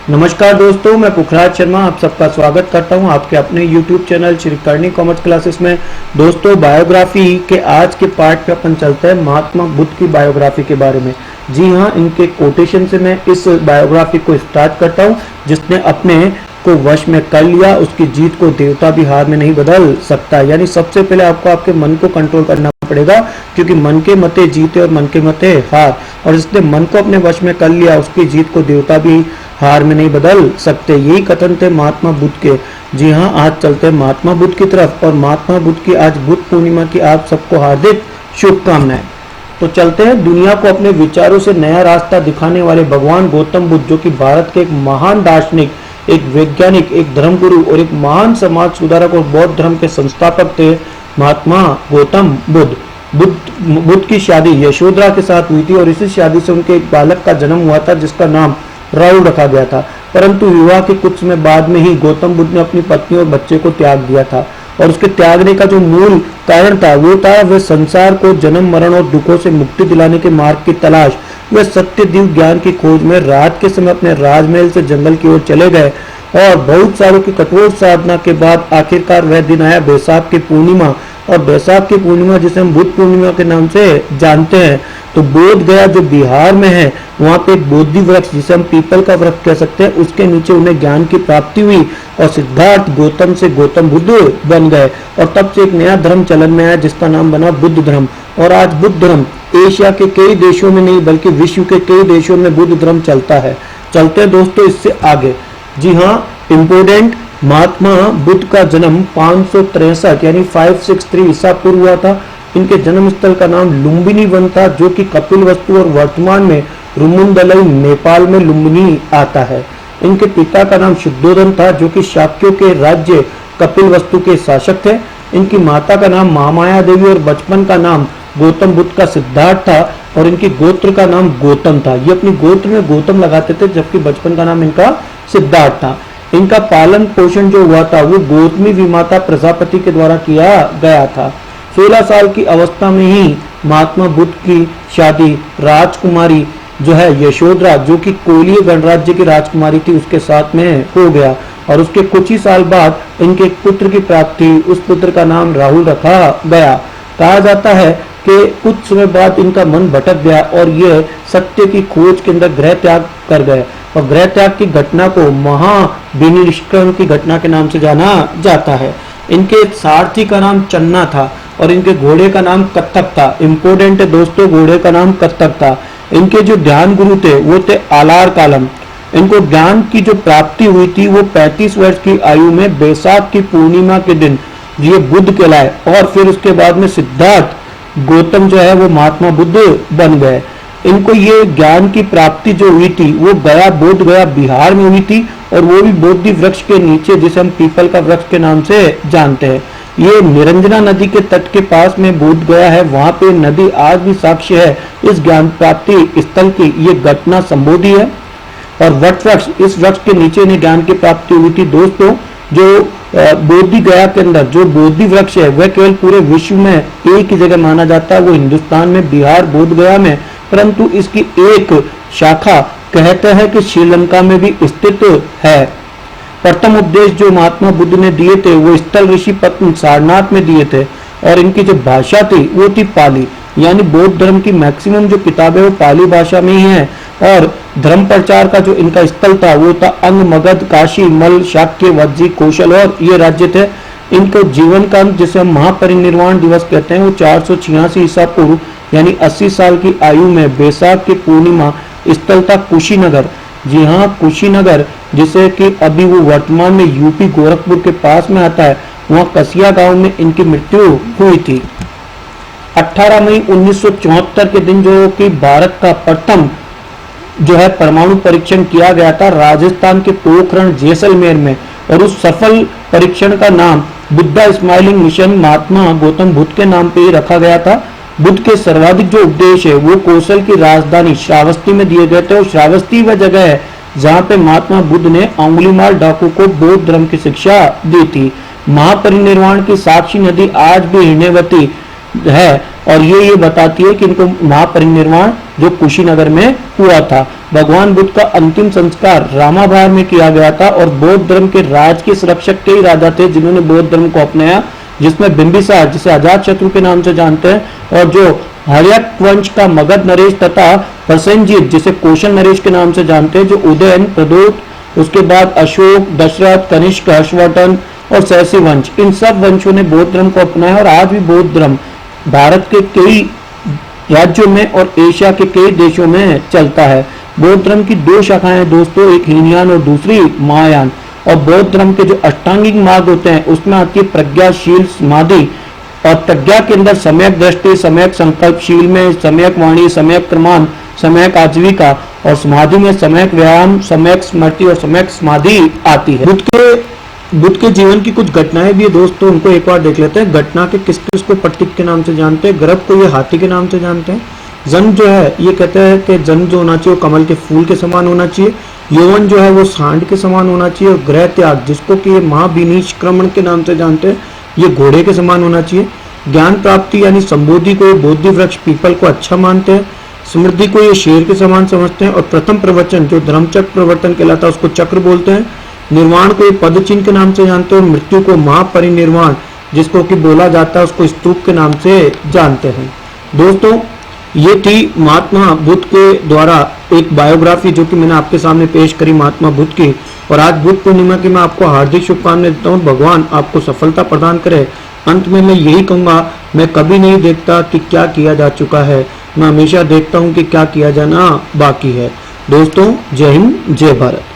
नमस्कार दोस्तों, मैं पुखराज शर्मा आप सबका स्वागत करता हूं आपके अपने YouTube channel Shri Karni commerce classes में। दोस्तों, बायोग्राफी के आज के पार्ट पे अपन चलते हैं महात्मा बुद्ध की बायोग्राफी के बारे में। जी हाँ, इनके कोटेशन से मैं इस बायोग्राफी को स्टार्ट करता हूं। जिसने अपने को वश में कर लिया, उसकी जीत को देवता भी हार में नहीं बदल सकता। यानी सबसे पहले आपको आपके मन को कंट्रोल करना पड़ेगा, क्योंकि मन के मते जीते और मन के मते हार। और जिसने मन को अपने वश में कर लिया, उसकी जीत को देवता भी हार में नहीं बदल सकते। यही कथन थे महात्मा बुद्ध के। जी हाँ, आज चलते हैं महात्मा बुद्ध की तरफ। और महात्मा बुद्ध की आज बुद्ध पूर्णिमा की आप सबको हार्दिक शुभकामनाएं। तो चलते हैं। दुनिया को अपने विचारों से नया रास्ता दिखाने वाले भगवान गौतम बुद्ध, जो कि भारत के एक महान दार्शनिक, एक वैज्ञानिक, एक धर्मगुरु और एक महान समाज सुधारक और बौद्ध धर्म के संस्थापक थे, महात्मा गौतम बुद्ध। बुद्ध की शादी यशोधरा के साथ हुई थी और इसी शादी से उनके एक बालक का जन्म हुआ था, जिसका नाम राहुल रखा गया था। परंतु विवाह के कुछ समय बाद में ही गौतम बुद्ध ने अपनी पत्नी और बच्चे को त्याग दिया था। और उसके त्यागने का जो मूल कारण था वो था वह संसार को जन्म मरण और दुखों से मुक्ति दिलाने के मार्ग की तलाश, वह सत्य दिव्य ज्ञान की खोज में रात के समय अपने राजमहल से जंगल की ओर चले गए। और बहुत सालों की कठोर साधना के बाद आखिरकार वह दिन आया, बैसाख की पूर्णिमा। और बैसाख की पूर्णिमा, जिसे हम बुद्ध पूर्णिमा के नाम से जानते हैं, तो बोध गया जो बिहार में है, वहां पे एक बोधि वृक्ष, जिसे हम पीपल का वृक्ष कह सकते हैं, उसके नीचे उन्हें ज्ञान की प्राप्ति हुई और सिद्धार्थ गौतम से गौतम बुद्ध बन गए। और तब से एक नया धर्म चलन में आया, जिसका नाम बना बुद्ध धर्म। और आज बुद्ध धर्म एशिया के कई देशों में नहीं बल्कि विश्व के कई देशों में बुद्ध धर्म चलता है। चलते हैं दोस्तों इससे आगे। जी हाँ, इम्पोर्टेंट, महात्मा बुद्ध का जन्म 563 यानी 563 ईसा पूर्व हुआ था। इनके जन्म स्थल का नाम लुम्बिनी वन था, जो कि कपिलवस्तु और वर्तमान में रुमुंदलई नेपाल में लुम्बिनी आता है। इनके पिता का नाम शुद्धोधन था, जो कि शाक्यों के राज्य कपिलवस्तु के शासक थे। इनकी माता का नाम महामाया देवी और बचपन का नाम गौतम बुद्ध का सिद्धार्थ था। और इनके गोत्र का नाम गौतम था। ये अपनी गोत्र में गौतम लगाते थे, जबकि बचपन का नाम इनका सिद्धार्थ था। इनका पालन पोषण जो हुआ था वो गौतमी विमाता प्रजापति के द्वारा किया गया था। 16 साल की अवस्था में ही महात्मा बुद्ध की शादी राजकुमारी जो है यशोधरा, जो कि कोलीय गणराज्य की राजकुमारी थी, उसके साथ में हो गया। और उसके कुछ ही साल बाद इनके एक पुत्र की प्राप्ति, उस पुत्र का नाम राहुल रखा गया। कहा जाता है कि कुछ समय बाद इनका मन भटक गया और ये सत्य की खोज के अंदर गृह त्याग कर गए। और गृह त्याग की घटना को महाविनिष्क्रमण की घटना के नाम से जाना जाता है। इनके सारथी का नाम चन्ना था और इनके घोड़े का नाम कत्थक था। इंपोर्टेंट है दोस्तों, घोड़े का नाम कत्थक था। इनके जो ध्यान गुरु थे वो थे आलार कालम। इनको ज्ञान की जो प्राप्ति हुई थी वो 35 वर्ष की आयु में बैसाख की पूर्णिमा के दिन ये बुद्ध कहलाए। और फिर उसके बाद में सिद्धार्थ गौतम जो है वो महात्मा बुद्ध बन गए। इनको ये ज्ञान की प्राप्ति जो हुई थी वो बोध गया बिहार में हुई थी, और वो भी बोधि वृक्ष के नीचे, जिसे हम पीपल का वृक्ष के नाम से जानते हैं। ये निरंजना नदी के तट के पास में बोध गया है। वहां पे नदी आज भी साक्ष्य है इस ज्ञान प्राप्ति स्थल की। ये घटना संबोधि है। और वट वृक्ष, इस वृक्ष के नीचे इन्हें ज्ञान की प्राप्ति हुई थी। दोस्तों, जो बोधि गया के अंदर जो बोधि वृक्ष है वह केवल पूरे विश्व में एक ही जगह माना जाता है, वो हिंदुस्तान में बिहार बोध गया में। परंतु इसकी एक शाखा कहते हैं कि श्रीलंका में भी स्थित है। प्रथम उपदेश जो महात्मा बुद्ध ने दिए थे वो स्थल ऋषि पत्नी सारनाथ में दिए थे। और इनकी जो भाषा थी वो थी पाली। यानी बौद्ध धर्म की मैक्सिमम जो किताबें वो पाली भाषा में ही हैं। और धर्म प्रचार का जो इनका स्थल था वो था अंग, मगध, काशी, मल, शाक्य, वज्जी, कौशल और ये राज्य थे। इनको जीवन का अंत, जिसे हम महापरिनिर्वाण दिवस कहते हैं, वो 486 ईसा पूर्व यानी 80 साल की आयु में बैसाख की पूर्णिमा स्थल था कुशीनगर। जी हाँ, कुशीनगर, जिसे कि अभी वो वर्तमान में यूपी गोरखपुर के पास में आता है, वहाँ कसिया गांव में इनकी मृत्यु हुई थी। 18 मई 1974 के दिन जो कि भारत का प्रथम जो है परमाणु परीक्षण किया गया था राजस्थान के पोखरण जैसलमेर में। और उस सफल परीक्षण का नाम बुद्धा स्माइलिंग मिशन महात्मा गौतम बुद्ध के नाम पे ही रखा गया था। बुद्ध के सर्वाधिक जो उपदेश है वो कौशल की राजधानी श्रावस्ती में दिए गए थे। और श्रावस्ती वह जगह है जहाँ पे महात्मा बुद्ध ने अंगुलीमाल डाकू को बौद्ध धर्म की शिक्षा दी थी। महापरिनिर्वाण की साक्षी नदी आज भी हिरण्यवती है और ये बताती है कि इनको महापरिनिर्वाण जो कुशीनगर में हुआ था। भगवान बुद्ध का अंतिम संस्कार रामाभार में किया गया था और बौद्ध धर्म के राज के संरक्षक के ही राजा थे जिन्होंने बौद्ध धर्म को अपनाया, जिसमें बिंबिसार जिसे अजातशत्रु के नाम से जानते हैं, और जो हर्यक वंश का मगध नरेश तथा प्रसेनजीत जिसे कौशल नरेश के नाम से जानते हैं, जो उदयन, प्रदोत, उसके बाद अशोक, दशरथ, कनिष्क, हर्षवर्धन और सहसी वंश, इन सब वंशों ने बौद्ध धर्म को अपनाया और आज भी बौद्ध धर्म भारत के कई राज्यों में और एशिया के कई देशों में चलता है। बौद्ध धर्म की दो शाखाएं हैं दोस्तों, एक हीनयान और दूसरी महायान। और बौद्ध धर्म के जो अष्टांगिक मार्ग होते हैं उसमें आती है प्रज्ञाशील समाधि, और प्रज्ञा के अंदर सम्यक दृष्टि, सम्यक संकल्पशील में सम्यक वाणी, सम्यक प्रमाण, सम्यक आजीविका, और समाधि में सम्यक व्यायाम, सम्यक स्मृति और सम्यक समाधि आती है। बुद्ध के जीवन की कुछ घटनाएं भी है दोस्तों, उनको एक बार देख लेते हैं। घटना के किस किस को प्रतीक के नाम से जानते हैं? गर्भ को ये हाथी के नाम से जानते हैं। जन जो है ये कहते हैं कि जन जो होना चाहिए वो कमल के फूल के समान होना चाहिए। यौवन जो है वो सांड के समान होना चाहिए। और गृह त्याग जिसको कि ये महाविनिष्क्रमण के नाम से जानते हैं, ये घोड़े के समान होना चाहिए। ज्ञान प्राप्ति यानी संबोधि को ये बोधि वृक्ष पीपल को अच्छा मानते हैं। समृद्धि को ये शेर के समान समझते हैं। और प्रथम प्रवचन जो धर्मचक्र प्रवर्तन कहलाता है उसको चक्र बोलते हैं। निर्वाण को ये पद चिन्ह के नाम से जानते हैं। और मृत्यु को महापरिनिर्वाण जिसको कि बोला जाता है उसको स्तूप के नाम से जानते हैं। दोस्तों ये थी महात्मा बुद्ध के द्वारा एक बायोग्राफी जो कि मैंने आपके सामने पेश करी महात्मा बुद्ध की। और आज बुद्ध पूर्णिमा की मैं आपको हार्दिक शुभकामनाएं देता हूँ। भगवान आपको सफलता प्रदान करे। अंत में मैं यही कहूँगा, मैं कभी नहीं देखता कि क्या किया जा चुका है, मैं हमेशा देखता हूँ कि क्या किया जाना बाकी है। दोस्तों जय हिंद, जय भारत।